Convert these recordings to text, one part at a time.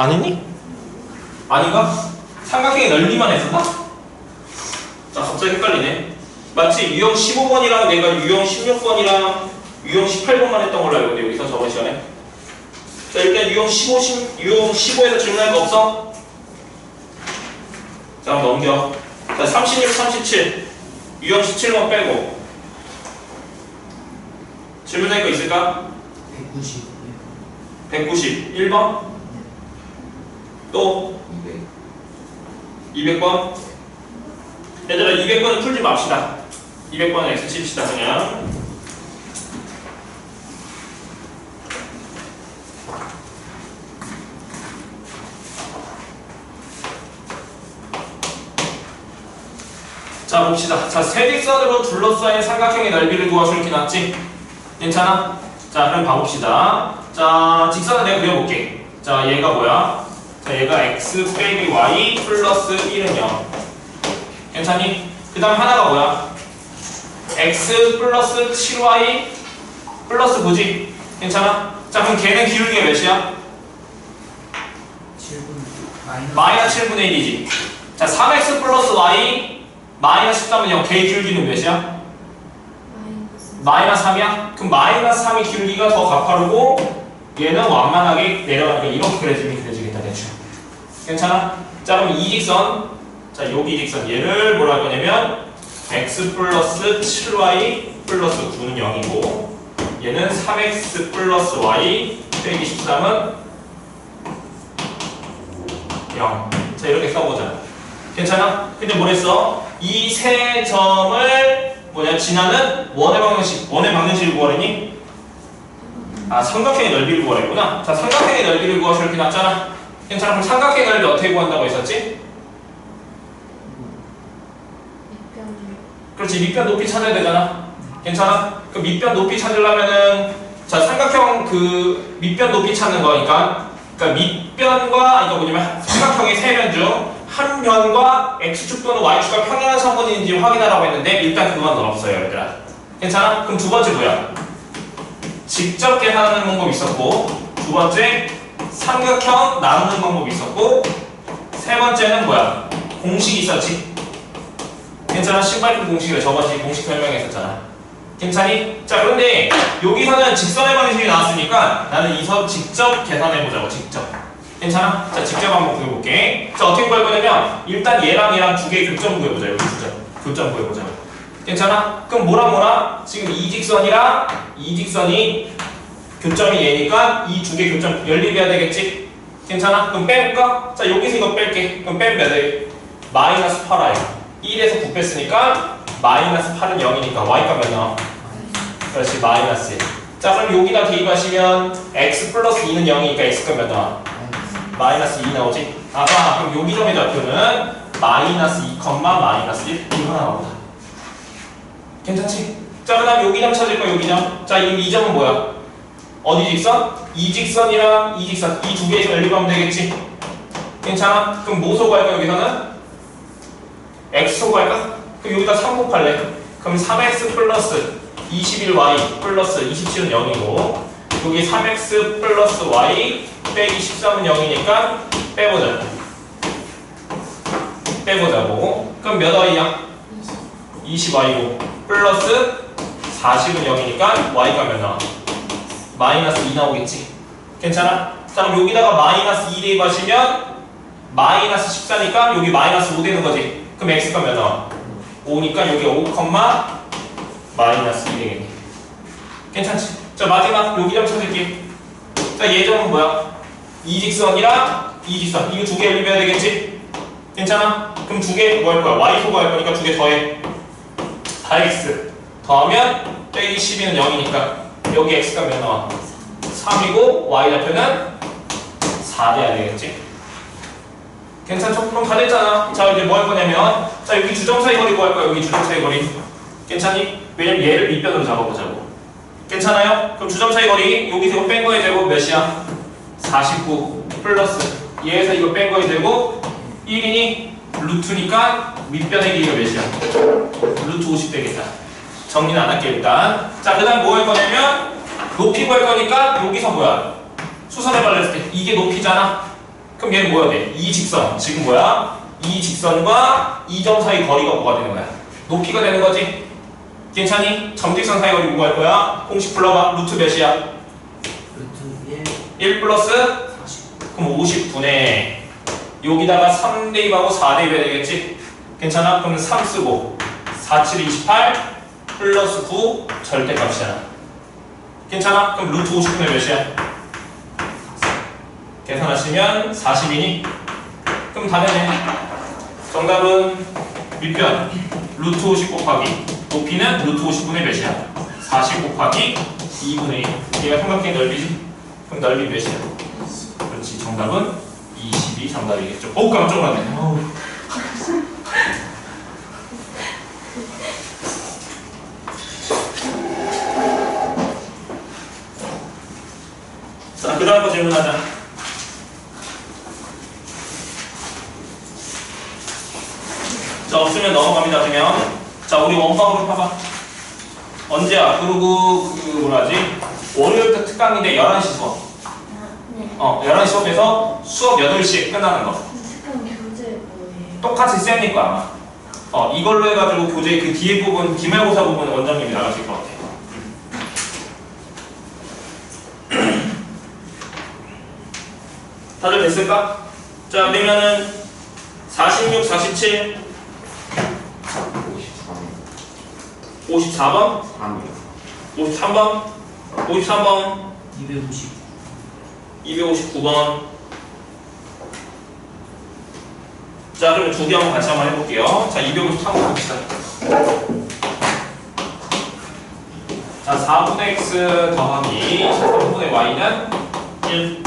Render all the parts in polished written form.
아니니? 아닌가? 삼각형의 넓이만 했었나? 자, 갑자기 헷갈리네. 마치 유형 15번이랑 내가 유형 16번이랑 유형 18번만 했던 걸로 알고 있는데 여기서 저번 시간에. 자, 일단 유형 15에서 질문할 거 없어? 자, 한번 넘겨. 자, 36, 37 유형 17번 빼고 질문할 거 있을까? 190 1번? 또? 200번? 얘들아 200번은 풀지 맙시다. 200번은 X 칩시다 그냥. 자 봅시다. 자 세직선으로 둘러싸인 삼각형의 넓이를 구하시오 이렇게 나왔지? 괜찮아? 자 그럼 봐봅시다. 자 직선을 내가 그려볼게. 자 얘가 뭐야? 자 얘가 x 빼기 y 플러스 1은 0 괜찮니? 그 다음 하나가 뭐야? x 플러스 7y 플러스 9지? 괜찮아? 자 그럼 걔는 기울기가 몇이야? 마이너스 7분의 1이지. 자 3x 플러스 y 마이너스 13은 0 걔 기울기는 몇이야? 마이너스 3이야? 그럼 마이너스 3의 기울기가 더 가파르고 얘는 완만하게 내려가니까 이렇게 그려지겠다 대충. 괜찮아? 자 그럼 이 직선, 자 여기 이 직선 얘를 뭐라 할 거냐면 x 플러스 7y 플러스 9는 0이고 얘는 3x 플러스 y 빼기 13은 0. 자 이렇게 써보자. 괜찮아? 근데 뭐랬어? 이 세 점을 지나는 원의 방정식을 구하려니? 아 삼각형의 넓이를 구하랬구나. 자 삼각형의 넓이를 구하시오 이렇게 나왔잖아. 괜찮아? 그럼 삼각형의 넓이 어떻게 구한다고 했었지? 그렇지 밑변 높이 찾아야 되잖아. 괜찮아? 그 밑변 높이 찾으려면은 자 삼각형 그 밑변 높이 찾는 거니까 그러니까 밑변과 이거 뭐냐면 삼각형의 세 변 중 한 변과 x축 또는 y축과 평행한 선분인지 확인하라고 했는데 일단 그건 없어요 얘들아. 괜찮아? 그럼 두 번째 뭐야? 직접 계산하는 방법이 있었고 두 번째 삼각형 나누는 방법이 있었고 세 번째는 뭐야? 공식이 있었지. 괜찮아? 신발끈 공식이래. 저번에 공식 설명했었잖아. 괜찮니? 자 그런데 여기서는 직선의 방식이 나왔으니까 나는 이서 직접 계산해보자고. 직접. 괜찮아? 자 직접 한번 구해볼게. 자 어떻게 구할 거냐면 일단 얘랑 두 개의 교점 구해보자. 여기 교점 구해보자. 괜찮아? 그럼 뭐라 지금 이 직선이랑 이 직선이 교점이 얘니까 이 두 개 교점 연립해야 되겠지? 괜찮아? 그럼 빼볼까? 자 여기서 이거 뺄게. 그럼 빼면 몇 돼? 마이너스 8i 1에서 9 뺐으니까 마이너스 8은 0이니까 y가 몇 나와? 그렇지 마이너스 1. 자 그럼 여기다 대입하시면 x 플러스 2는 0이니까 x가 몇 나와? 마이너스 2 나오지? 아까 그럼 여기 점의 좌표는 마이너스 2, 마이너스 1 이거 나온다. 괜찮지? 자 그 다음 여기 점 찾을 거야. 여기 점. 자 이 점은 뭐야? 어디 직선? 이 직선이랑 이 직선 이 두 개에서 연립하면 되겠지? 괜찮아? 그럼 뭐 소구할 거야 여기서는? x 소구할까? 그럼 여기다 3 곱할래. 그럼 3x 플러스 21y 플러스 27은 0이고 여기 3x 플러스 y 빼기 13은 0이니까 빼보자고. 그럼 몇 y야? 20y고 플러스 40은 0이니까 y가 몇 나와? 마이너스 2 나오겠지? 괜찮아? 자 그럼 여기다가 마이너스 2 대입하시면 마이너스 14니까 여기 마이너스 5 되는 거지? 그럼 x가 몇 나와? 5니까 여기 5, 마이너스 2 되겠네. 괜찮지? 자 마지막 여기 점 찾을게. 자 얘 점은 뭐야? 이 직선이랑 이 직선 이거 두 개 연립해야 되겠지? 괜찮아? 그럼 두 개 뭐 할 거야? y 소구할 거니까 두 개 더해. 4x 더하면 빼기 12는 0이니까 여기 x가 몇 나와? 3이고 y 좌표는 4 돼야 되겠지? 괜찮죠? 그럼 다 됐잖아. 자 이제 뭐 할 거냐면 자 여기 주점 사이 거리 구할 거야. 여기 주점 사이 거리. 괜찮니? 왜냐면 얘를 밑변으로 잡아보자고. 괜찮아요? 그럼 주점 사이 거리 여기서 이거 뺀 거의 제곱 몇이야? 49 플러스 얘에서 이거 뺀 거의 제곱 1이니 루트니까 밑변의 길이가 몇이야? 루트 50 되겠다. 정리는 안 할게 일단. 자 그 다음 뭐 할 거냐면 높이 구할 거니까 여기서 뭐야? 수선에 발랐을 때 이게 높이잖아. 그럼 얘는 뭐야 돼? 이 직선. 지금 뭐야? 이 직선과 이 점 사이 거리가 뭐가 되는 거야? 높이가 되는 거지? 괜찮니? 점직선 사이 거리 뭐가 할 거야? 공식 불러봐. 루트 몇이야? 루트 1 플러스? 40. 그럼 50분의 여기다가 3 대입하고 4 대입해야 되겠지? 괜찮아? 그럼 3 쓰고 4, 7, 28 플러스 9 절대값이잖아. 괜찮아? 그럼 루트 50분의 몇이야? 계산하시면 40이니? 그럼 다 되네. 정답은 밑변 루트 50 곱하기 높이는 루트 50분의 몇이야? 40 곱하기 2분의 1. 얘가 삼각형의 넓이지? 그럼 넓이 몇이야? 그렇지. 정답은 22 정답이겠죠. 어우 깜짝 놀랐네. 자, 그 다음 거 질문하자. 자, 없으면 넘어갑니다. 그러면 자, 우리 원방으로 봐봐. 언제야? 그리고 그 뭐라 하지? 월요일부터 특강인데 11시 수업. 네. 11시 수업에서 수업 8시에 끝나는 거. 특강 교재 뭐예요? 똑같이 쌤일 거야 아마. 이걸로 해가지고 교재 그 뒤에 부분, 기말고사 부분 원장님이 나가실 것 같아. 다들 됐을까? 자, 그러면은 46, 47, 54번, 53번, 53번, 250. 259번. 자, 그러면 두 개 한번 같이 한번 해볼게요. 자, 253번 봅시다. 자, 4분의 x 더하기 13분의 y는 1.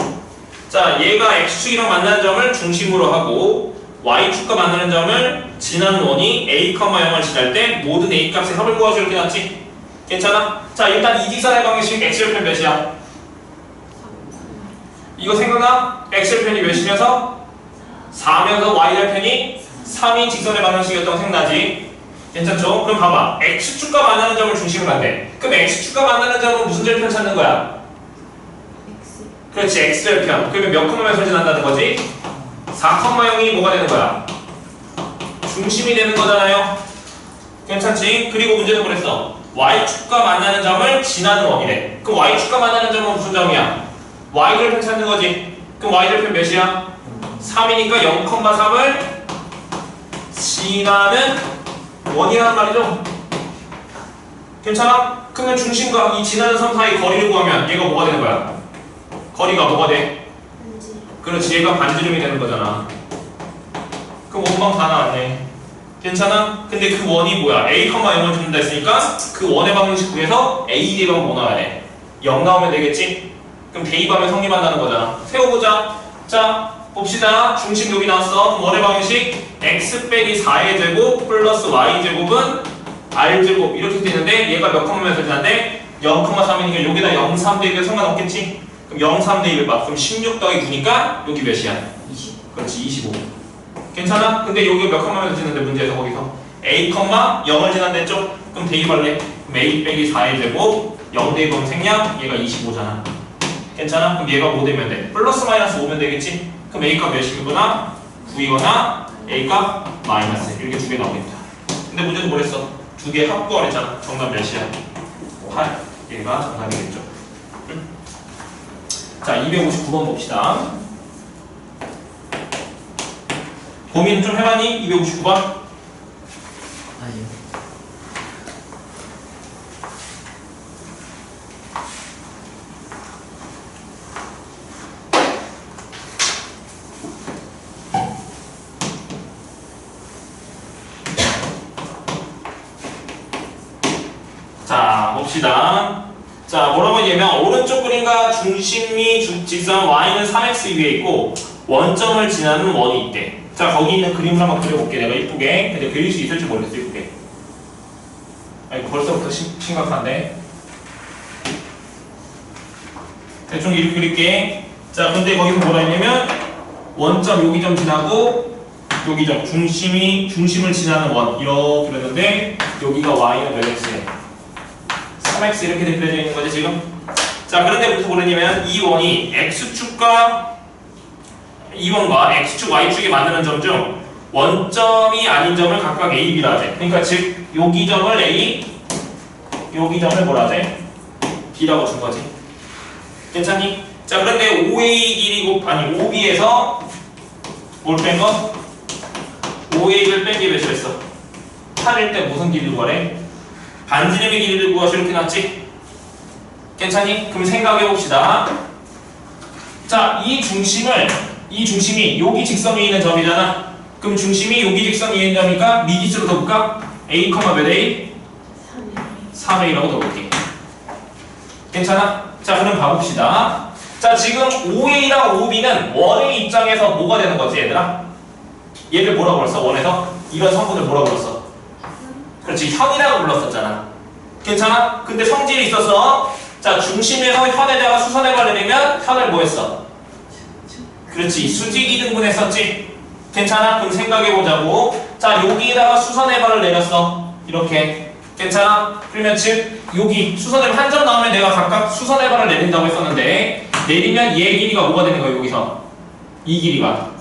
자, 얘가 x축이랑 만나는 점을 중심으로 하고 y축과 만나는 점을 지나는 원이 a, 0을 지날 때 모든 a 값의 합을 구하죠. 이렇게 놨지? 괜찮아? 자, 일단 이 직선의 방정식 x절편 몇이야? 이거 생각나? x절편이 몇이면서? 4면서 y절편이 3인 직선의 방정식이었던 거 생각나지? 괜찮죠? 그럼 봐봐. x축과 만나는 점을 중심으로 한대. 그럼 x축과 만나는 점은 무슨 절편 찾는 거야? X. 그렇지, x절편. 그러면 몇 컴마면 소진한다는 거지? 4,0이 뭐가 되는 거야? 중심이 되는 거잖아요. 괜찮지? 그리고 문제는 그랬어. y축과 만나는 점을 지나는 원이래. 그럼 y축과 만나는 점은 무슨 점이야? y절편 찾는 거지. 그럼 y절편 몇이야? 3이니까 0,3을 지나는 원이라는 말이죠. 괜찮아? 그러면 중심과 이 지나는 섬 사이 거리를 구하면 얘가 뭐가 되는 거야? 거리가 뭐가 돼? 반지. 그렇지, 얘가 반지름이 되는 거잖아. 그럼 원방 다 나왔네. 괜찮아? 근데 그 원이 뭐야? a, 0을 준다 했으니까 그 원의 방정식 구해서 a 대입하면 뭐 나와야 돼? 0 나오면 되겠지? 그럼 대입하면 성립한다는 거잖아. 세워보자. 자, 봅시다. 중심 여기 나왔어. 그럼 원의 방정식 x 빼기 4의 제곱 플러스 y 제곱은 r 제곱 이렇게 되는데 얘가 몇 컴마면 되는데 0,3이니까 여기다 0,3 대입해 상관없겠지? 그럼 0,3 대입해봐. 그럼 16 더하기 9니까 여기 몇이야? 20. 그렇지, 25. 괜찮아? 근데 여기가 몇 컴마면 지는데 문제에서 거기서 a, 0을 지난댔죠? 그럼 대입할래? 그럼 a 빼기 4의 제곱 0 대입하면 생략 얘가 25잖아. 괜찮아? 그럼 얘가 뭐 되면 돼? 플러스 마이너스 5면 되겠지? 그럼 A값 몇이거나 9이거나 A값 마이너스 이렇게 두 개 나오겠다. 근데 문제는 뭐랬어? 두 개 합구하라 했잖아. 정답 몇이야? 8. 얘가 정답이겠죠. 응? 자, 259번 봅시다. 고민 좀 해봤니? 259번? 아니요. 자, 봅시다. 자, 뭐라고 했냐면 오른쪽 그림과 중심이 직선 y는 3x 위에 있고 원점을 지나는 원이 있대. 자, 거기 있는 그림을 한번 그려볼게. 내가 이쁘게. 근데 그릴 수 있을지 모르겠어. 이쁘게. 아니, 벌써부터 심각한데. 대충 이렇게 그릴게. 자, 근데 거기서 뭐라 했냐면 원점 여기 점 지나고 여기 점 중심을 지나는 원 이렇게 그렸는데 여기가 y는 몇 x에 3x 이렇게 그려져 있는 거지 지금. 자, 그런데 무슨 뭐냐면 이 원이 x축과 2번과 x축, y축이 만드는 점 중 원점이 아닌 점을 각각 a, b라 하재. 그러니까 즉 여기 점을 a, 여기 점을 뭐라 하재? b라고 준 거지. 괜찮니? 자, 그런데 5a 길이고 아니 5b에서 뭘 뺀 거? 5a를 뺀 게 몇이었어? 8일 때 무슨 길이를 구하래? 반지름의 길이를 구하시 이렇게 놨지? 괜찮니? 그럼 생각해 봅시다. 자, 이 중심이 여기 직선이 있는 점이잖아. 그럼 중심이 여기 직선이 있는 점이니까 미지수로 넣어볼까? a, 몇 a? 3a라고 넣어볼게. 괜찮아? 자, 그럼 봐봅시다. 자, 지금 5a랑 5b는 원의 입장에서 뭐가 되는 거지, 얘들아? 얘를 뭐라고 불렀어? 원에서? 이런 성분을 뭐라고 불렀어? 그렇지, 현이라고 불렀었잖아. 괜찮아? 근데 성질이 있었어. 자, 중심에서 현에다가 수선해발을 내면 현을 뭐 했어? 그렇지, 수직이등분 했었지? 괜찮아? 그럼 생각해보자고. 자, 여기에다가 수선해발을 내렸어. 이렇게. 괜찮아? 그러면 즉 여기 수선해발 한 점 나오면 내가 각각 수선해발을 내린다고 했었는데 내리면 얘 길이가 뭐가 되는 거야 여기서? 이 길이가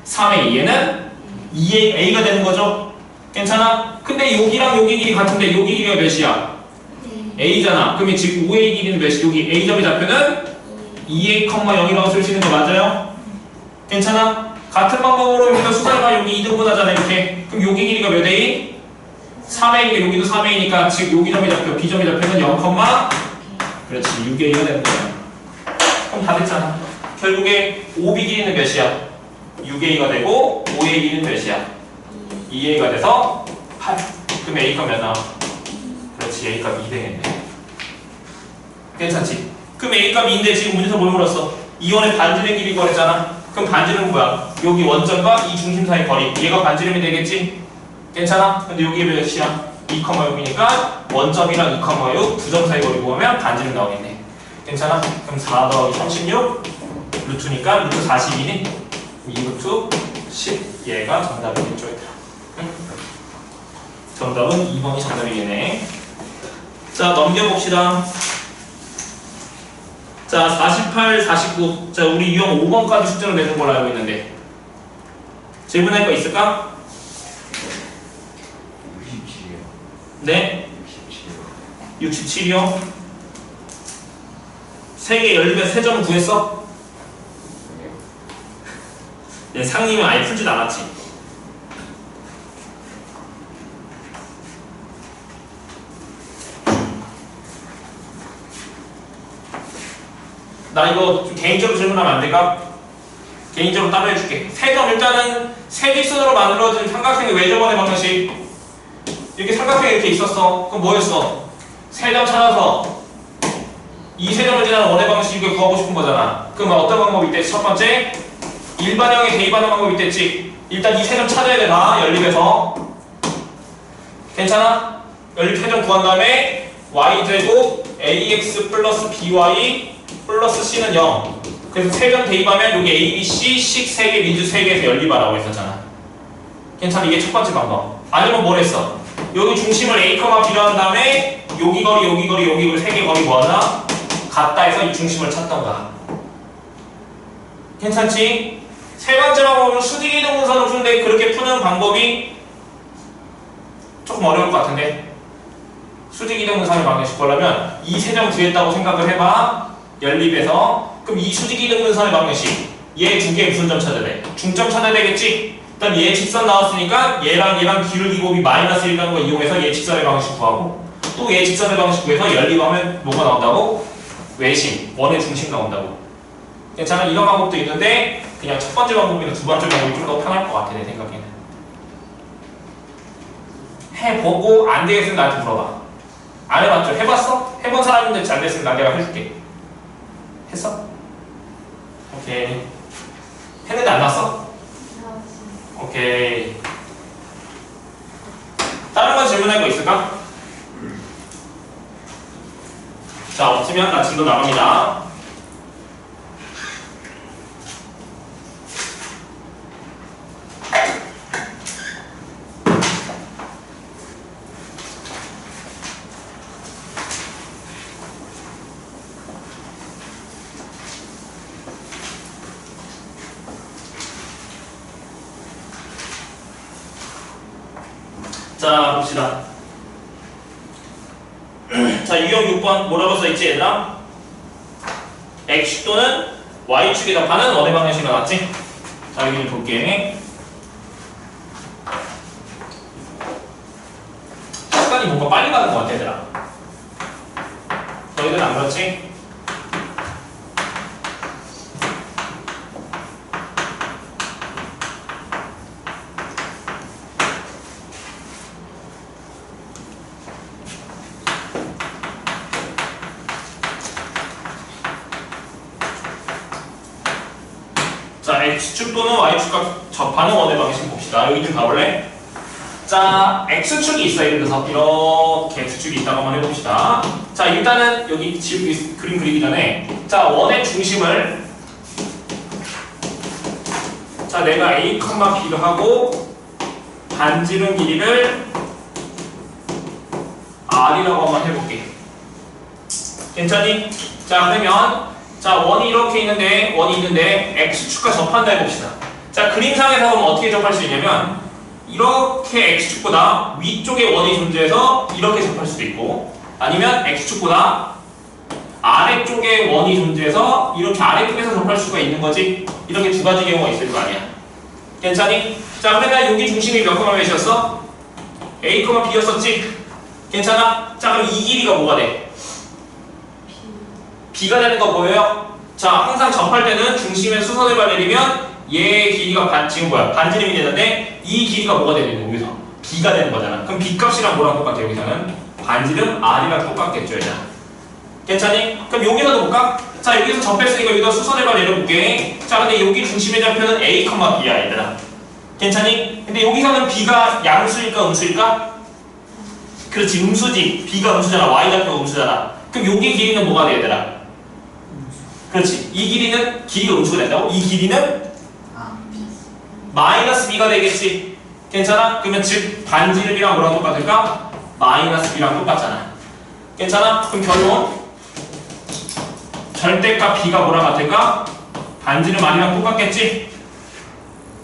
3a, 얘는 2a, a가 되는 거죠? 괜찮아? 근데 여기랑 여기 길이 같은데 여기 길이가 몇이야? a잖아. 그러면 지금 5a 길이는 몇이? 여기 a점의 좌표는 2a, 0이라고 쓸 수 있는 거 맞아요? 괜찮아? 같은 방법으로 여기서 수선해발 여기 2등분 하잖아 이렇게. 그럼 여기 길이가 몇 a? 3a니까 여기도 3a니까 즉 여기 점이 잡혀 b점이 잡혀는 0, 그렇지 6a가 되는 거야. 그럼 다 됐잖아. 결국에 5b 길이는 몇이야? 6a가 되고 5a 길이는 몇이야? 2a가 돼서 8. 그럼 a 값 몇 나와? 그렇지, a 값 2 되겠네. 괜찮지? 그럼 a 값 2인데 지금 문제에서 뭘 물었어? 이원의 반지름 길이 구하랬잖아. 그럼 반지름은 뭐야? 여기 원점과 이 중심 사이 거리. 얘가 반지름이 되겠지? 괜찮아? 근데 여기 몇이야? 2,6이니까 원점이랑 2,6 두 점 사이 거리 구하면 반지름 나오겠네. 괜찮아? 그럼 4 더하기 36 루트니까 루트 42니 2루트 10 얘가 정답이겠죠. 응? 정답은 2번이 정답이겠네. 자, 넘겨봅시다. 자, 48, 49. 자, 우리 유형 5번까지 숙제로 내는 걸로 알고 있는데 질문할 거 있을까? 67이요. 네? 67이요. 67이요? 3개 열리면 3점 구했어? 네, 상님은 아예 풀지도 않았지. 나 이거 좀 개인적으로 질문하면 안 될까? 개인적으로 따로 해줄게. 3점 일단은 세직선으로 만들어진 삼각형의 외접원의 방정식. 이렇게 삼각형이 이렇게 있었어. 그럼 뭐였어? 3점 찾아서 이 3점을 지나는 원의 방식을 구하고 싶은 거잖아. 그럼 어떤 방법이 있대? 첫 번째, 일반형에 대입하는 방법이 있댔지. 일단 이 3점 찾아야 돼. 나 연립에서. 괜찮아? 연립 3점 구한 다음에 y제곱 ax 플러스 by 플러스 c는 0. 그래서 3점 대입하면 여기 a, b, c, 식 3개, 민주 3개에서 연립하라고 했었잖아. 괜찮아? 이게 첫 번째 방법. 아니면 뭘 했어? 여기 중심을 a, b로 한 다음에 여기 거리, 여기 거리, 여기 거리 3개 거리 뭐하나? 같다 해서 이 중심을 찾던가. 괜찮지? 세 번째 방법은 수직이동분선을 푸는데 그렇게 푸는 방법이 조금 어려울 것 같은데 수직이동분선을 방정식 보려면 이 3점 구했다고 생각을 해봐. 연립에서. 그럼 이 수직이동분선의 방정식 얘 두 개 무슨 점 찾아야 돼? 중점 찾아야 되겠지? 일단 얘 직선 나왔으니까 얘랑 기울기 곱이 마이너스 1이라는 거 이용해서 얘 직선의 방정식 구하고 또 얘 직선의 방정식 구해서 연립하면 뭐가 나온다고? 외심, 원의 중심 나온다고. 괜찮아? 이런 방법도 있는데 그냥 첫 번째 방법이나 두 번째 방법이 좀 더 편할 것 같아 내 생각에는. 해보고 안 되겠으면 나한테 물어봐. 안 해봤죠? 해봤어? 해본 사람인데 잘 됐으면 나 내가 해줄게. 했어? 오케이. 했는데 안 났어? 오케이. 다른 거 질문할 거 있을까? 자, 없으면 나 진도 나갑니다. 자, 봅시다. 자, 유형 6번 뭐라고 써있지, 얘들아? X축 또는 Y축에 접하는 원의 방정식이 나왔지? 자, 여기 좀 볼게. 시간이 뭔가 빨리 가는 것 같아, 얘들아. 너희들은 안 그렇지? 자, X축 또는 Y축과 접하는 원의 방식 봅시다. 여기 좀 가볼래? 자, X축이 있어. 예를 들어서 이렇게 X축이 있다고 한번 해봅시다. 자, 일단은 여기 지금 그림 그리기 전에 자, 원의 중심을 자, 내가 A, B로 하고 반지름 길이를 R이라고 한번 해볼게. 괜찮니? 자, 그러면 자, 원이 이렇게 있는데 X축과 접한다 해봅시다. 자, 그림상에서 보면 어떻게 접할 수 있냐면 이렇게 X축보다 위쪽에 원이 존재해서 이렇게 접할 수도 있고 아니면 X축보다 아래쪽에 원이 존재해서 이렇게 아래쪽에서 접할 수가 있는 거지. 이렇게 두 가지 경우가 있을 거 아니야. 괜찮니? 자, 그러면 여기 중심이 몇 콤마 몇이었어? A, B였었지? 괜찮아? 자, 그럼 이 길이가 뭐가 돼? B가 되는 거 보여요? 자, 항상 접할 때는 중심에 수선을 내리면 얘의 길이가 지금 뭐야? 반지름이 되는데 이 길이가 뭐가 되는 거야? 여기서 B가 되는 거잖아. 그럼 B 값이랑 뭐랑 똑같아? 여기서는 반지름 R이랑 똑같겠죠, 얘들아. 괜찮니? 그럼 여기서도 볼까? 자, 여기서 접했으니까 여기다 수선해봐 내려볼게. 자, 근데 여기 중심의 좌표는 A, B야, 얘들아. 괜찮니? 근데 여기서는 B가 양수일까 음수일까? 그렇지, 음수지. B가 음수잖아. Y 좌표가 음수잖아. 그럼 여기 길이는 뭐가 돼, 얘들아? 그렇지. 이 길이는 길이가 음수가 된다고? 이 길이는 마이너스 B가 되겠지. 괜찮아? 그러면 즉 반지름이랑 뭐랑 똑같을까? 마이너스 B랑 똑같잖아. 괜찮아? 그럼 결론 절대값 B가 뭐랑 같을까? 반지름 R이랑 똑같겠지?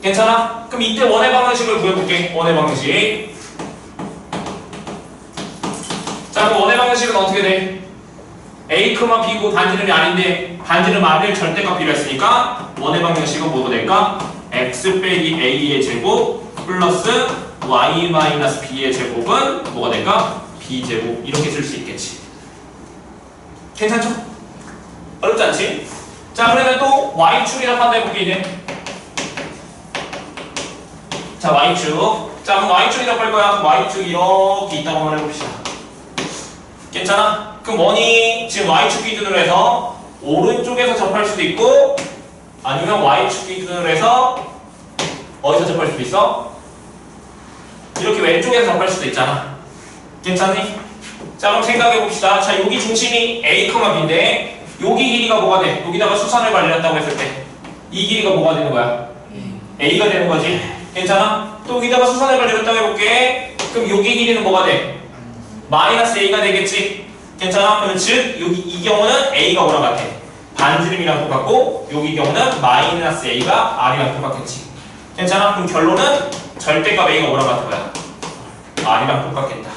괜찮아? 그럼 이때 원의 방정식을 구해볼게. 원의 방정식. 자, 그럼 원의 방정식은 어떻게 돼? A, B고 반지름이 R인데 반지름 R을 절대값 B로 했으니까 원의 방정식은 뭐가 될까? X 빼기 A의 제곱 플러스 Y 마이너스 B의 제곱은 뭐가 될까? B제곱. 이렇게 쓸 수 있겠지. 괜찮죠? 어렵지 않지? 자, 그러면 또 Y축이라고 한다 해볼게, 이제. 자, Y축. 자, 그럼 Y축이라고 할 거야. 그럼 Y축이 이렇게 있다고 한번 해봅시다. 괜찮아? 그럼 원이 지금 Y축 기준으로 해서 오른쪽에서 접할 수도 있고 아니면 Y축 기준으로 해서 어디서 접할 수도 있어? 이렇게 왼쪽에서 접할 수도 있잖아. 괜찮니? 자, 그럼 생각해봅시다. 자, 여기 중심이 A, B인데 여기 길이가 뭐가 돼? 여기다가 수선을 발렸다고 했을 때 이 길이가 뭐가 되는 거야? A가 되는 거지. 괜찮아? 또 여기다가 수선을 발렸다고 해볼게. 그럼 여기 길이는 뭐가 돼? 마이너스 A가 되겠지. 괜찮아? 그러면 즉 여기 이 경우는 A가 뭐랑 같아? 반지름이랑 똑같고 여기 경우는 마이너스 A가 R이랑 똑같겠지. 괜찮아? 그럼 결론은 절대값 A가 뭐랑 같은 거야? R이랑 똑같겠다.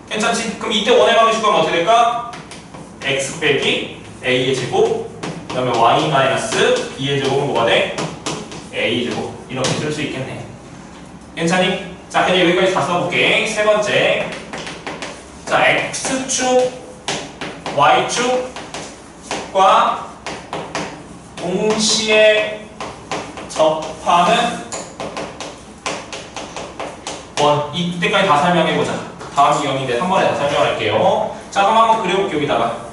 괜찮지? 그럼 이때 원의 방정식 구하면 어떻게 될까? X 빼기 A의 제곱 그 다음에 Y 마이너스 B의 제곱은 뭐가 돼? A 제곱. 이렇게 쓸 수 있겠네. 괜찮니? 자, 그냥 여기까지 다 써볼게. 세 번째. 자, X축, Y축과 동시에 접하는 원. 이때까지 다 설명해보자. 다음 기형인데 한 번에 다 설명할게요. 자, 그럼 한번 그려볼게요, 여기다가.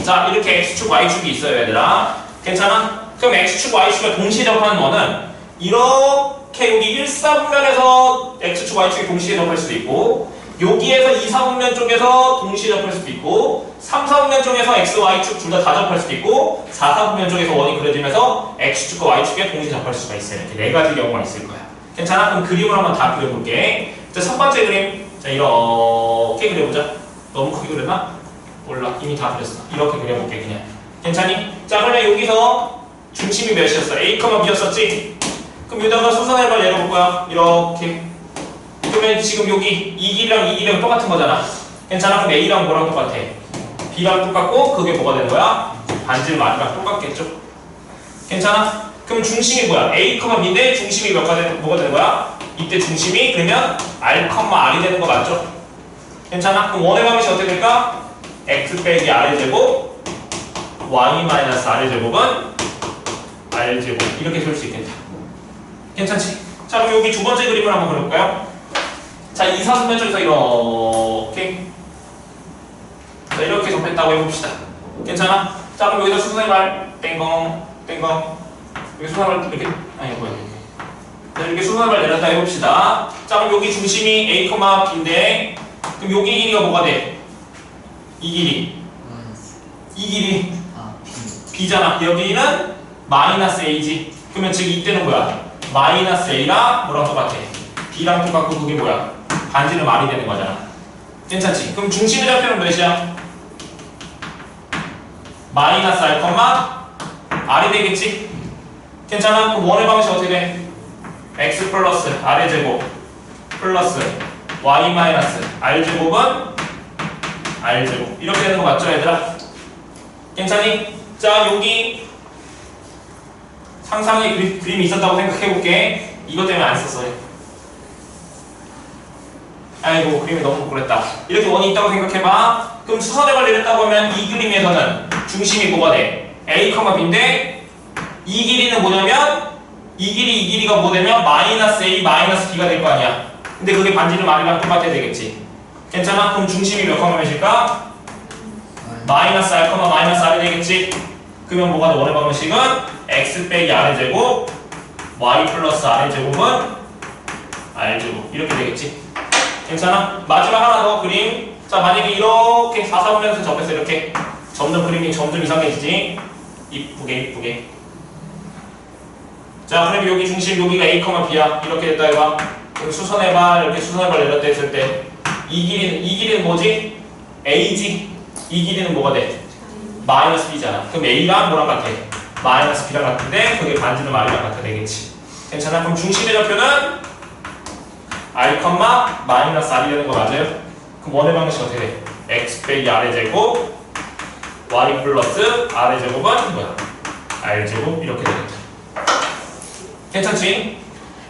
자, 이렇게 X축, Y축이 있어요, 얘들아. 괜찮아? 그럼 X축, Y축을 동시에 접하는 원은 이렇게 여기 1, 4분면에서 X축, Y축이 동시에 접할 수도 있고 여기에서 2, 4분면 쪽에서 동시에 접할 수도 있고 3, 4분면 쪽에서 X, Y축 둘 다 접할 수도 있고 4, 4분면 쪽에서 원이 그려지면서 X축과 Y축에 동시에 접할 수가 있어요. 이렇게 네 가지 경우가 있을 거야. 괜찮아? 그럼 그림을 한번 다 그려볼게. 자, 첫 번째 그림. 자, 이렇게 그려보자. 너무 크게 그렸나? 몰라. 이미 다 그렸어. 이렇게 그려볼게, 그냥. 괜찮니? 자 그러면 여기서 중심이 몇이었어? A, B였었지? 그럼 여기다가 수선해봐 내려볼 거야. 이렇게. 그러면 지금 여기 이 길이랑 이 길이랑 똑같은 거잖아. 괜찮아? 그럼 A랑 뭐랑 똑같아? B랑 똑같고 그게 뭐가 되는 거야? 반지름 R이랑 똑같겠죠? 괜찮아? 그럼 중심이 뭐야? A, B인데 중심이 뭐가 되는 거야? 이때 중심이 그러면 R, R이 되는 거 맞죠? 괜찮아? 그럼 원의 방식이 어떻게 될까? X 빼기 R의 제곱 Y 마이너스 R의 제곱은 R 제곱 이렇게 쓸 수 있겠다. 괜찮지? 자 그럼 여기 두 번째 그림을 한번 그려볼까요? 자 이사분면 쪽에서 이렇게 자 이렇게 접했다고 해봅시다. 괜찮아? 자 그럼 여기다 수선의 발 땡벙 땡벙 여기 수선의 발 이렇게 아니 뭐야 자 이렇게 수선의 발 내렸다 해봅시다. 자 그럼 여기 중심이 A, B인데 그럼 여기 길이가 뭐가 돼? 이 길이 이 길이 아 B. B잖아. 여기는 마이너스 A지. 그러면 즉 이때는 뭐야? 마이너스 A랑 뭐랑 똑같아? B랑 똑같고 그게 뭐야? 반지름 R이 되는 거잖아. 괜찮지? 그럼 중심의 좌표는 몇이야? 마이너스 R, R이 되겠지? 괜찮아? 그럼 원의 방식 어떻게 돼? X 플러스 R의 제곱 플러스 Y 마이너스 R 제곱은 R 제곱 이렇게 되는 거 맞죠 얘들아? 괜찮니? 자 여기 상상의 그림이 있었다고 생각해볼게. 이것 때문에 안 썼어. 아이고 그림이 너무 부끄랬다. 이렇게 원이 있다고 생각해봐. 그럼 수선의 관리를 했다고 하면 이 그림에서는 중심이 뭐가 돼? A, B인데 이 길이는 뭐냐면 이 길이가 뭐 되면 마이너스 A, 마이너스 B가 될 거 아니야. 근데 그게 반지름 R이랑 똑같아야 되겠지. 괜찮아? 그럼 중심이 몇 몇일까? 마이너스 R, 마이너스 R이 되겠지? 그러면 뭐가 돼? 원의 방식은 X 빼기 R의 제곱 Y 플러스 R의 제곱은 R 제곱 이렇게 되겠지? 괜찮아? 마지막 하나 더 그림. 자 만약에 이렇게 사사분면에서 접해서 이렇게 점점 그림이 점점 이상해지지? 이쁘게 자 그럼 여기 중심 여기가 A, B야 이렇게 됐다 해봐. 그럼 수선해봐 이렇게 수선해봐 내렸다 했을 때 이 길이는 뭐지? A지? 이 길이는 뭐가 돼? 마이너스 B잖아. 그럼 A랑 뭐랑 같아? 마이너스 B랑 같은데 그게 반지름 R이랑 같아 되겠지. 괜찮아? 그럼 중심의 좌표는 R, 마이너스 R이 되는 거 맞아요? 그럼 원의 방식이 어떻게 돼? X 빼기 R의 제곱 Y 플러스 R의 제곱은 뭐야? R 제곱 이렇게 되겠다. 괜찮지?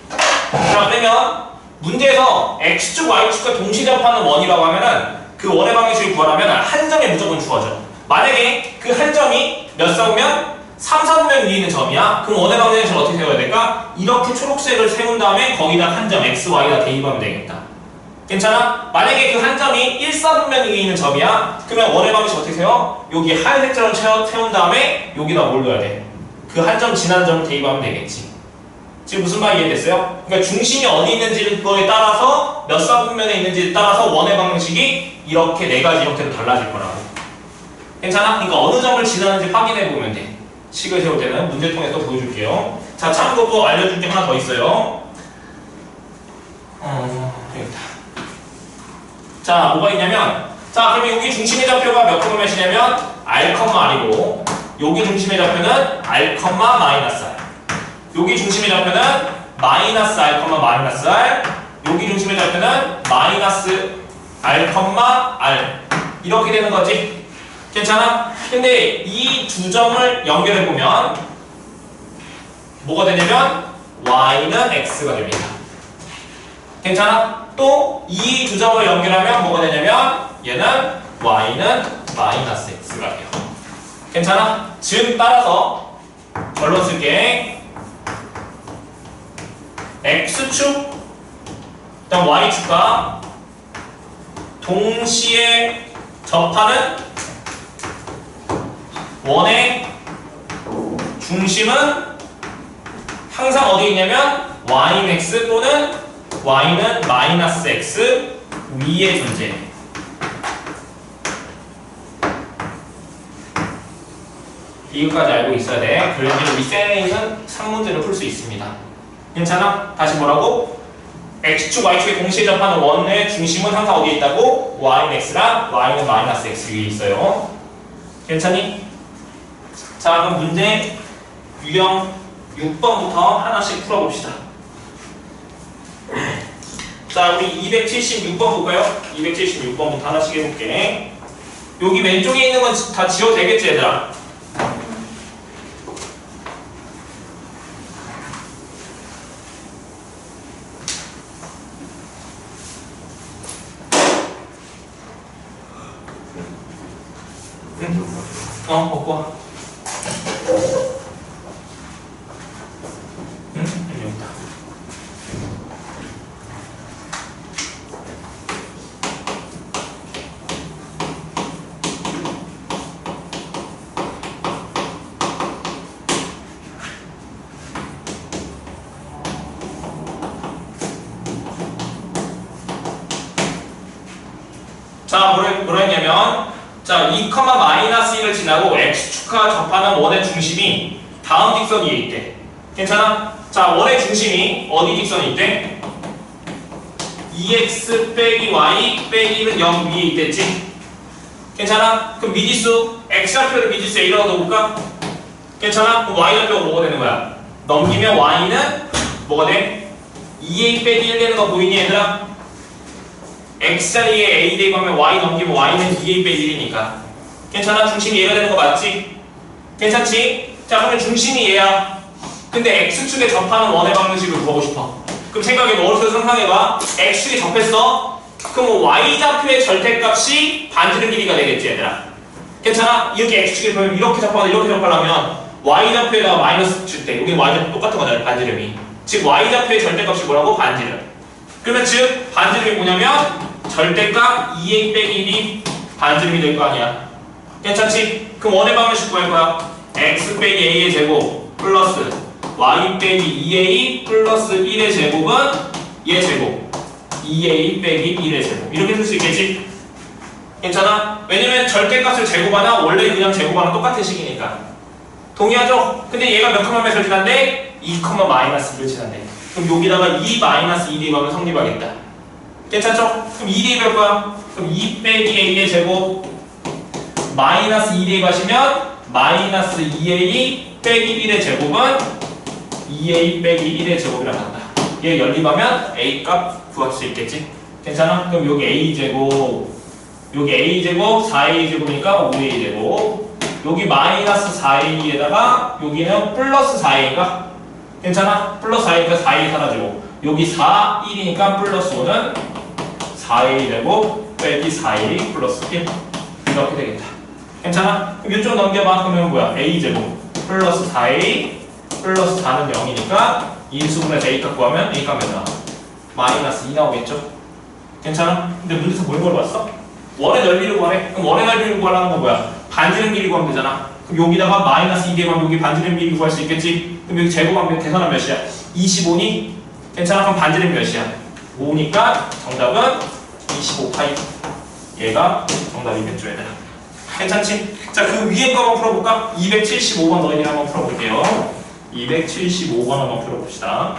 자 그러면 문제에서 X축, Y축과 동시 접하는 원이라고 하면은 그 원의 방식을 구하려면 한 점이 무조건 주어져. 만약에 그 한 점이 몇 사우면 3, 4분면 위에 있는 점이야. 그럼 원의 방정식을 어떻게 세워야 될까? 이렇게 초록색을 세운 다음에 거기다 한 점 x, y가 대입하면 되겠다. 괜찮아? 만약에 그 한 점이 1, 4분면 위에 있는 점이야. 그러면 원의 방정식 어떻게 세워? 여기 하얀색처럼 세운 다음에 여기다 뭘 넣어야 돼? 그 한 점 지나는 점을 대입하면 되겠지. 지금 무슨 말 이해됐어요? 그러니까 중심이 어디 있는지에 따라서 몇 사분면에 있는지에 따라서 원의 방정식이 이렇게 네 가지 형태로 달라질 거라고. 괜찮아? 그러니까 어느 점을 지나는지 확인해 보면 돼. 식을 세울 때는 문제통에서 보여줄게요. 자, 참고로 알려줄 게 하나 더 있어요. 여기다. 자, 뭐가 있냐면, 자, 그러면 여기 중심의 좌표가 몇 몇이냐면 R, R이고, 여기 중심의 좌표는 R, 마이너스 R. 여기 중심의 좌표는 마이너스 R, 마이너스 R. 여기 중심의 좌표는 마이너스 R, R. 이렇게 되는 거지. 괜찮아? 근데 이 두 점을 연결해 보면 뭐가 되냐면 y는 x가 됩니다. 괜찮아? 또 이 두 점을 연결하면 뭐가 되냐면 얘는 y는 마이너스 x가 돼요. 괜찮아? 즉 따라서 결론 쓸게. x축 그다음 y축과 동시에 접하는 원의 중심은 항상 어디 있냐면 y는 x 또는 y는 마이너스 x 위에 존재해. 이것까지 알고 있어야 돼. 그래야지 윗세에 있는 3문제를 풀 수 있습니다. 괜찮아? 다시 뭐라고? x축, y축에 동시에 접하는 원의 중심은 항상 어디에 있다고? y는 x랑 y는 마이너스 x 위에 있어요. 괜찮니? 자, 그럼 문제 유형 6번부터 하나씩 풀어봅시다. 자, 우리 276번 볼까요? 276번부터 하나씩 해볼게. 여기 왼쪽에 있는 건 다 지워도 되겠지, 얘들아? 먹고 와. 여기 있다. 자, 뭐라 했냐면, 자, 2, 마이너스 1을 지나고 x축과 접하는 원의 중심이 다음 직선 위에 있대. 괜찮아? 자, 원의 중심이 어디 직선이 있대? 2x 빼기 y 빼기 1은 0 위에 있댔지? 괜찮아? 그럼 미지수, x좌표를 미지수에 이라고 넣어볼까? 괜찮아? 그럼 y좌표가 뭐가 되는 거야? 넘기면 y는 뭐가 돼? 2a 빼기 1 되는 거 보이니 얘들아? x자리에 a 대입하면 y 넘기면 y는 2a 빼기 1이니까 괜찮아? 중심이 얘가 되는 거 맞지? 괜찮지? 자, 그러면 중심이 얘야. 근데 x축에 접하는 원의 방정식을 구하고 싶어. 그럼 생각해봐. 머릿속에 상상해봐. x축에 접했어? 그럼 y좌표의 절대값이 반지름 길이가 되겠지 얘들아. 괜찮아? 이렇게 x축에 보면 이렇게 접하거나 이렇게 접하려면 y좌표에다가 마이너스 줄 때 여기 y좌표 똑같은 거잖아, 반지름이. 즉 y좌표의 절대값이 뭐라고? 반지름. 그러면 즉 반지름이 뭐냐면 절대값 2a 빼기 1이 반지름이 될 거 아니야. 괜찮지? 그럼 원의 방정식 구할 거야. x 빼기 a의 제곱 플러스 y 빼기 2a 플러스 1의 제곱은 얘 제곱 2a 빼기 1의 제곱 이렇게 쓸 수 있겠지? 괜찮아? 왜냐면 절대값을 제곱하나 원래 그냥 제곱하나 똑같은 식이니까. 동의하죠? 근데 얘가 몇 컴마 몇을 지난데? 2, 마이너스 1을 지난데. 그럼 여기다가 2 마이너스 2 대입하면 성립하겠다. 괜찮죠? 그럼 2 대입할 거야. 그럼 2 빼기 a의 제곱 마이너스 2 대입하시면 마이너스 2a 빼기 1의 제곱은 2a 빼기 1의 제곱이라 한다. 얘 연립하면 a 값 구할 수 있겠지? 괜찮아? 그럼 여기 a 제곱 여기 a 제곱 4a 제곱이니까 5a 제곱 여기 마이너스 4a에다가 여기는 플러스 4a가 괜찮아? 플러스 4이니까 4a 사라지고 여기 4, 1이니까 플러스 5는 4a 제곱 빼기 4a 플러스 1 이렇게 되겠다. 괜찮아? 그럼 이쪽 넘겨봐. 그러면 뭐야? a 제곱 플러스 4a 플러스 4는 0이니까 인수분해서 a 값 구하면 a 값 몇 나와? 마이너스 2 나오겠죠? 괜찮아? 근데 문제에서 뭘 물어봤어? 원의 넓이를 구하래. 그럼 원의 넓이를 구하라는 건 뭐야? 반지름 길이 구하면 되잖아. 그럼 여기다가 마이너스 2 대입하면 여기 반지름 길이 구할 수 있겠지? 그럼 여기 제곱하면 계산하면 몇이야? 25니? 괜찮아? 그럼 반지름 몇이야? 5니까 정답은 25파이. 얘가 정답이겠죠, 얘들아. 괜찮지? 자, 그 위에 거 한번 풀어볼까? 275번 너희들이 한번 풀어볼게요. 275번 한번 풀어봅시다.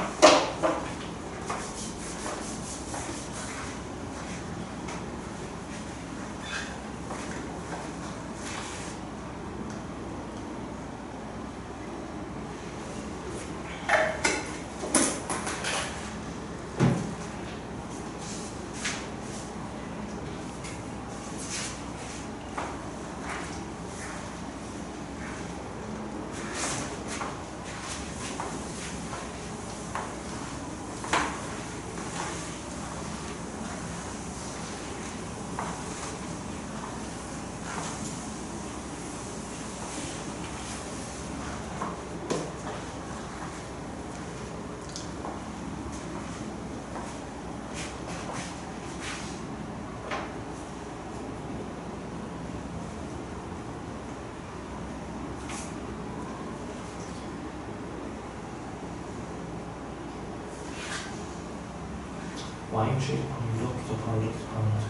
y축이 이렇게 접하고 이렇게 접하는 거죠.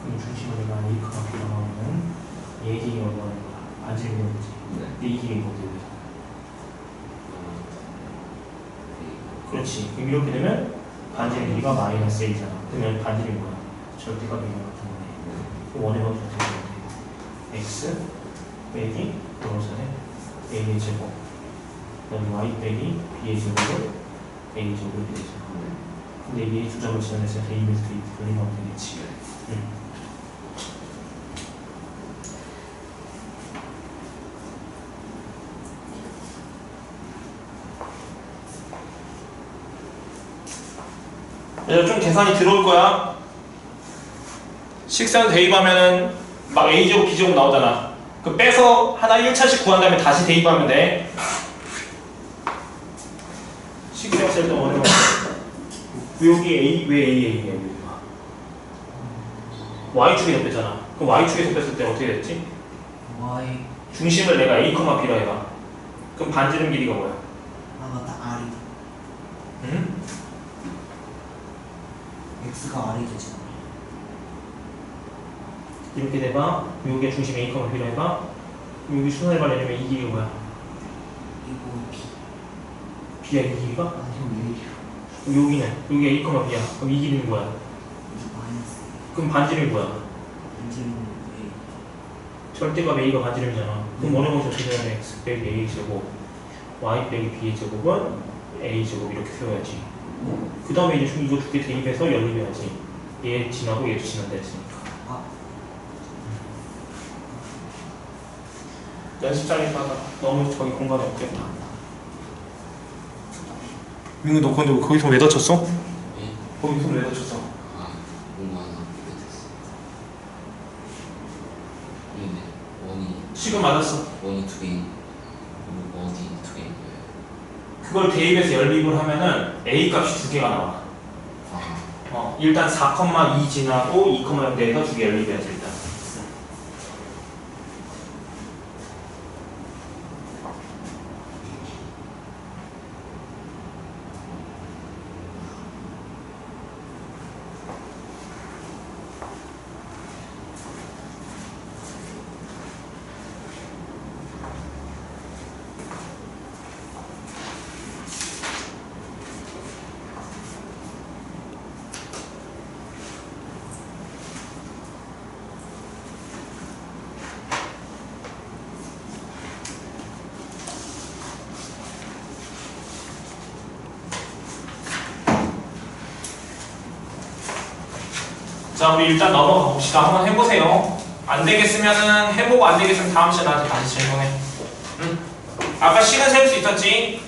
그럼 중심을 내가 a 그렇게 나오면 얘 길이가 얼마나 거야? 반지름이 되지. 근데 이 길이가 어떻게 되죠? 그렇지. 그럼 이렇게 되면 반지름 길이가 마이너스 a잖아. 그러면 반지름이 뭐야? 절대값이 이거 같은 거네. 그럼 원의 방정식 어떻게 되면 돼? x 빼기 도로선의 a의 제곱 그다음에 y 빼기 b의 제곱을 a 제곱을 되죠. 근데 이게 두 점을 지나서 대입에서 대입 돌림하면 되겠지. 그래서 좀 계산이 들어올 거야. 식산 대입하면은 막 A제곱 B제곱 나오잖아. 그 빼서 하나 1차씩 구한 다음에 다시 대입하면 돼. 식생 쓸 때 어려워. 여기 A 왜 A야? Y축에서 뺐잖아. 그럼 Y축에서 뺐을 때 어떻게 됐지? Y. 중심을 내가 A, B라 해봐. 그럼 반지름 길이가 뭐야? 아, 맞다. R이다. 응? X가 R이죠, 지금. 이렇게 돼봐. 여기에 중심 A, B라 해봐. 여기 순환을 말하려면 이 길이가 뭐야? 이거 B. B야 이 길이가? 아니요, 여기는 여기 A, B야. 그럼 이 길이는 뭐야? 이게 마이너스. 그럼 반지름이 뭐야? 반지름 절대값 A가 반지름이잖아. 그럼 원의 공식 어떻게 되냐면 X 빼기 A 제곱 Y 빼기 B의 제곱은 A 제곱 이렇게 세워야지. 그 다음에 이제 이거 두 개 대입해서 연립해야지. 얘 지나고 얘도 지난다 했으니까. 아. 연습장에서 하다가 너무 저기 공간이 없겠다. 민우 너 근데 거기서 왜 다쳤어? 예? 거기서 왜 다쳤어? 아, 뭔가 못했어. 근데 원이 지금 맞았어. 원이 두 개인 어디 두 개인 거예요? 그걸 대입해서 연립을 하면은 A 값이 두 개가 나와. 아, 일단 4,2 지나고 2,0 내에서 두 개 연립해야지 일단. 자, 우리 일단 넘어가 봅시다. 한번 해보세요. 안 되겠으면은 해보고 안 되겠으면 다음 시간에 나한테 다시 질문해. 응? 아까 식은 세울 수 있었지?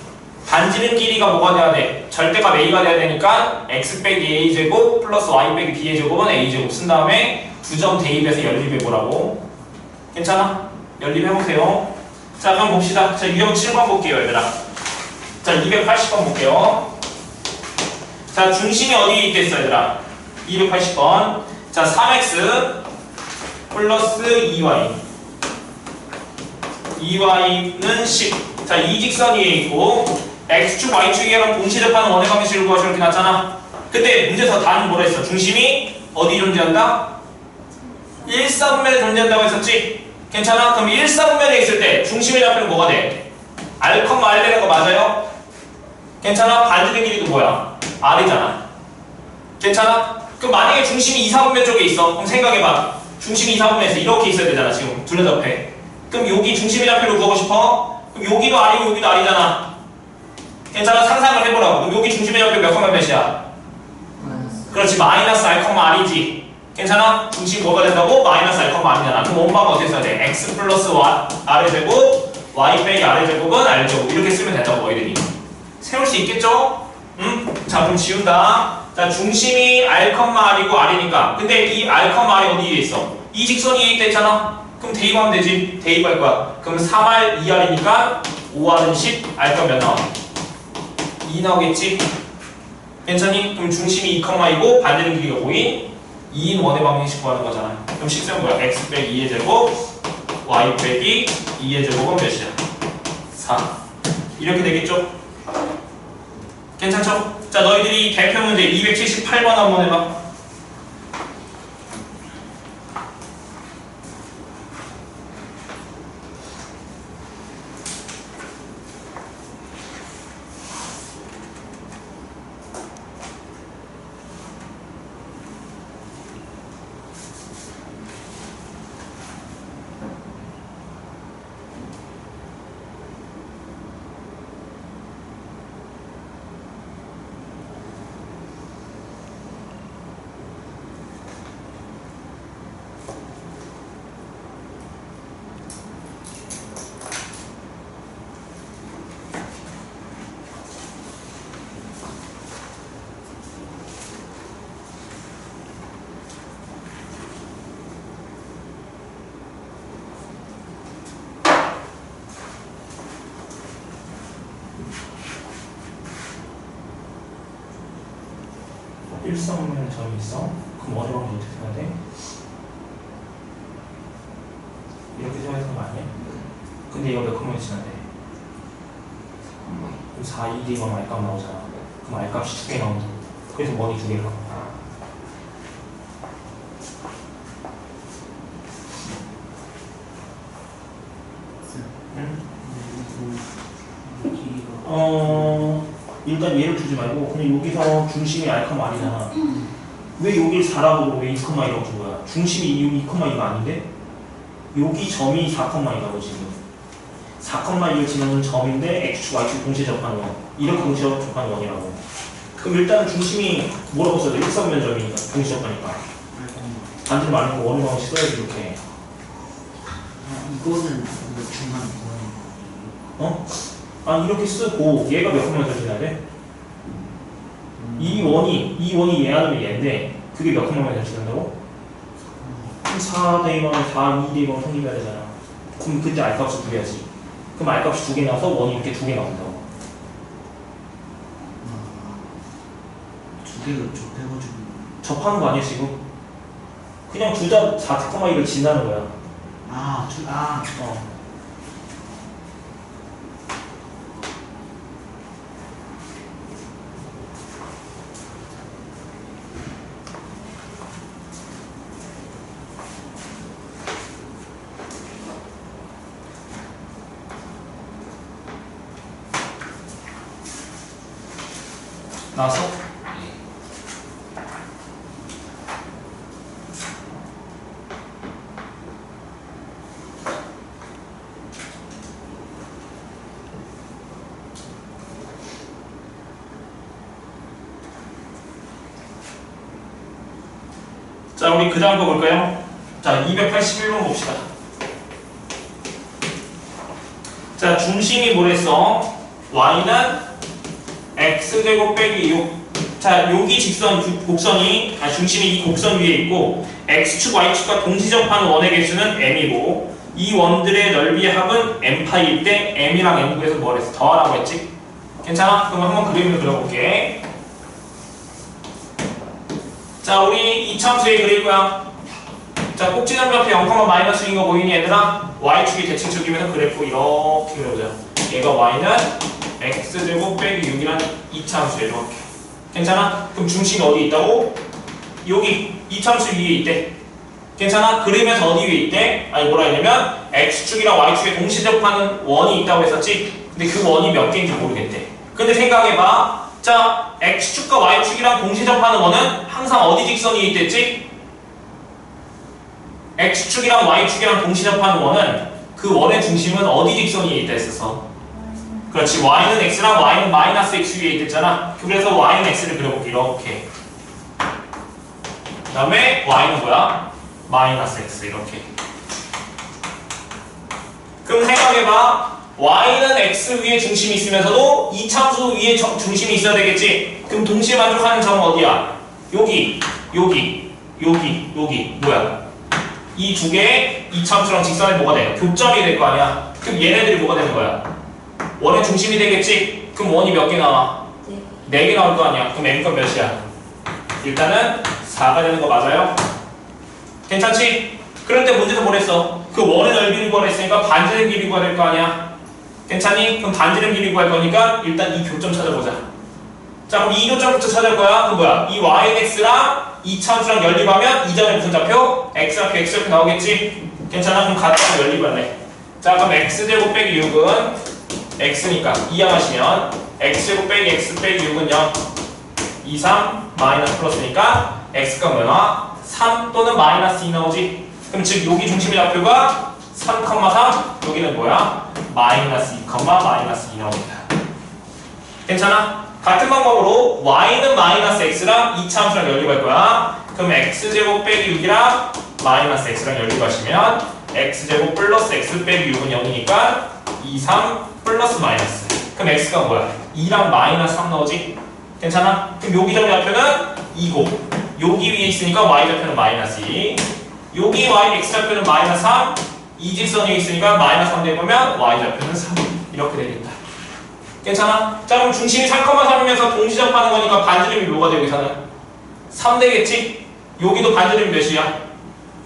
반지름 길이가 뭐가 돼야 돼? 절대값 A가 돼야 되니까 X 빼기 A 제곱 플러스 Y 빼기 B의 제곱은 A 제곱 쓴 다음에 두 점 대입해서 연립해보라고. 괜찮아? 연립해보세요. 자, 그럼 봅시다. 자, 유형 7번 볼게요, 얘들아. 자, 280번 볼게요. 자, 중심이 어디에 있겠어, 얘들아? 280번. 자, 3x 플러스 2y. 2y는 10. 자, 이 직선이 있고 x축, y축이랑 동시접하는 원의 방식을 구하시오 이렇게 났잖아. 근데 문제에서 단은 뭐라 했어? 중심이 어디 존재한다? 1사분면에 존재한다고 했었지? 괜찮아? 그럼 1사분면에 있을 때 중심의 좌표는 뭐가 돼? R, R 되는 거 맞아요? 괜찮아? 반지름 길이도 뭐야? R이잖아. 괜찮아? 그럼 만약에 중심이 2사분면 쪽에 있어. 그럼 생각해봐. 중심이 2사분면에서 이렇게 있어야 되잖아. 지금 둘레접해. 그럼 여기 중심의 좌표를 구하고 싶어? 그럼 여기도 R이고 여기도 R이잖아. 괜찮아? 상상을 해보라고. 그럼 여기 중심의 좌표 몇 컴마 몇이야? 마이너스. 그렇지. 마이너스 R 컴마 R이지. 괜찮아? 중심이 뭐가 된다고? 마이너스 R 컴마 R이잖아. 그럼 원방은 어떻게 써야 돼? X 플러스 R의 제곱 Y 빼기 R의 제곱은 R 제곱 이렇게 쓰면 된다고 너희들이. 세울 수 있겠죠? 응? 자, 그럼 지운다. 자, 중심이 R, R이고 R이니까. 근데 이 R, R이 어디에 있어? 이 직선이 위에 있다 했잖아? 그럼 대입하면 되지. 대입할 거야. 그럼 3R, 2R이니까 5R은 10, R 몇 나와? 2 나오겠지? 괜찮니? 그럼 중심이 2,2고 반지름 길이가 5인 2인 원의 방정식 구하는 거잖아. 그럼 식수는 뭐야? X 빼기 2의 제곱 Y 빼기 2의 제곱은 몇이야? 4. 이렇게 되겠죠? 괜찮죠? 자, 너희들이 대표 문제 278번 한번 해봐. 일성면 점이 있어? 그럼 원의 방식 어떻게 생각해? 이렇게 생각하는 거 아니야? 근데 이거 몇 컴마에 지난대? 그럼 4, 2, D가 R값 나오잖아. 그럼 R값이 2개 나온다. 그래서 원이 2개가. 응? 일단 예를 두지 말고 그냥 여기서 중심이 R값이잖아. 왜 여길 4라고 왜 2,1라고 준 거야? 중심이 2,2가 아닌데? 여기 점이 4,2라고 지금 4,2를 지나는 점인데 X축, Y축 동시에 접하는 원 이렇게 동시에 접하는 원이라고. 그럼 일단은 중심이 뭐라고 써야 돼? 일성면점이니까 동시에 접하니까 반대로 말하는 거 원의 방식 써야지 이렇게. 이거는 뭐 중간 어? 아 이렇게 쓰고 얘가 몇 컴마에서 지나야 돼? 이 원이 얘 아니면 얘인데 그게 몇 컴마에서 지난다고? 4 대입하면 4, 2 대입하면 성립해야 되잖아. 그럼 그때 R값을 구해야지. 그럼 R값이 2개 나와서 원이 이렇게 2개 나온다고. 두 개를 좁혀가지고 접하는 거 아니야 지금? 그냥 둘 다 4,2를 지나는 거야. 어. 나왔어? 자, 우리 그 다음 거 볼까요? 자, 281번 봅시다. 자, 중심이 뭐랬어? y는 x제곱 빼기 6. 자, 여기 곡선이, 중심이 이 곡선 위에 있고, x축, y축과 동시접하는 원의 개수는 m이고, 이 원들의 넓이의 합은 m파이일 때 m이랑 m 구해서 뭘 했어? 더하라고 했지? 괜찮아? 그럼 한번 그림을 그려볼게. 자, 우리 이 참수의 그릴 거야. 자, 꼭지점 옆에 0,-1인 거 보이니 얘들아? y축이 대칭축이면서 그래프 이렇게 그려보자. 얘가 y는 x제곱 빼기 6이란 이 참수에 이렇게. 괜찮아? 그럼 중심이 어디 있다고? 여기 이 참수 위에 있대. 괜찮아? 그리면서 어디 위에 있대? 아니 뭐라 했냐면 x축이랑 y축에 동시 접하는 원이 있다고 했었지? 근데 그 원이 몇 개인지 모르겠대. 근데 생각해봐. 자, x축과 y축이랑 동시 접하는 원은 항상 어디 직선이 있댔지? x축이랑 y축이랑 동시 접하는 원은 그 원의 중심은 어디 직선이 있다 했었어? 그렇지. y는 x랑 y는 마이너스 x 위에 있댔잖아. 그래서 y는 x를 그려볼게. 이렇게. 그 다음에 y는 뭐야? 마이너스 x 이렇게. 그럼 생각해봐. y는 x 위에 중심이 있으면서도 이 참수 위에 중심이 있어야 되겠지? 그럼 동시에 만족하는 점은 어디야? 여기, 여기, 여기, 여기. 뭐야? 이 두 개의 이 참수랑 직선이 뭐가 돼? 교점이 될 거 아니야? 그럼 얘네들이 뭐가 되는 거야? 원의 중심이 되겠지? 그럼 원이 몇 개 나와? 4개 나올 거 아니야? 그럼 m값 몇이야? 일단은 4가 되는 거 맞아요? 괜찮지? 그런데 문제도 뭐랬어? 그 원의 넓이를 구하랬으니까 반지름 길이 구해야 될 거 아니야? 괜찮니? 그럼 반지름 길이 구할 거니까 일단 이 교점 찾아보자. 자, 그럼 이 교점부터 찾을 거야. 그럼 뭐야? 이 yx랑 이 참수랑 연립하면 이 점의 무슨 좌표? x좌표, x좌표 나오겠지? 괜찮아? 그럼 같은 연립할래. 자, 그럼 x제곱 빼기 6은 x니까 이항하시면 x제곱 빼기 x 빼기 6은 0 2, 3 마이너스 플러스니까 x가 뭐야? 3 또는 마이너스 2 나오지? 그럼 즉 여기 중심의 좌표가 3,3 여기는 뭐야? 마이너스 2, 마이너스 2 나옵니다. 괜찮아? 같은 방법으로 y는 마이너스 x랑 이 참수랑 연립할 거야. 그럼 x제곱 빼기 6이랑 마이너스 x랑 연립하시면 x제곱 플러스 x 빼기 6은 0이니까 2, 3 플러스 마이너스. 그럼 x가 뭐야? 2랑 마이너스 3 나오지? 괜찮아? 그럼 여기 점의 좌표는 2고 여기 위에 있으니까 y 좌표는 마이너스 2 여기 y x 좌표는 마이너스 3 이 직선이 있으니까 마이너스 3 대보면 y 좌표는 3 이렇게 되겠다. 괜찮아? 자, 그럼 중심이 3,3이면서 동시접하는 거니까 반지름이 뭐가 되고 여기서는? 3 되겠지? 여기도 반지름 몇이야?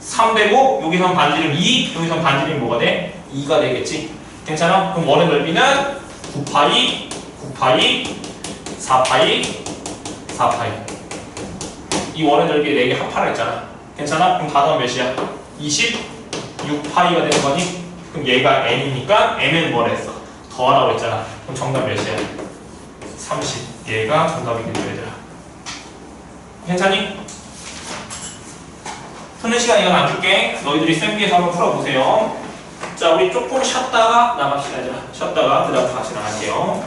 3 되고 여기선 반지름 2, 여기선 반지름 뭐가 돼? 2가 되겠지? 괜찮아? 그럼 원의 넓이는 9파이, 9파이, 4파이, 4파이. 이 원의 넓이에 4개 합하라 했잖아. 괜찮아? 그럼 다 더하면 몇이야? 26파이가 되는 거니? 그럼 얘가 n이니까 n은 뭐라 했어? 더하라고 했잖아. 그럼 정답 몇이야? 30. 얘가 정답이겠죠, 얘들아. 괜찮니? 푸는 시간 이건 안 줄게. 너희들이 쌤 위에서 한번 풀어보세요. 자, 우리 조금 쉬었다가 나갑시다, 얘들아. 쉬었다가 그 다음 같이 나갈게요.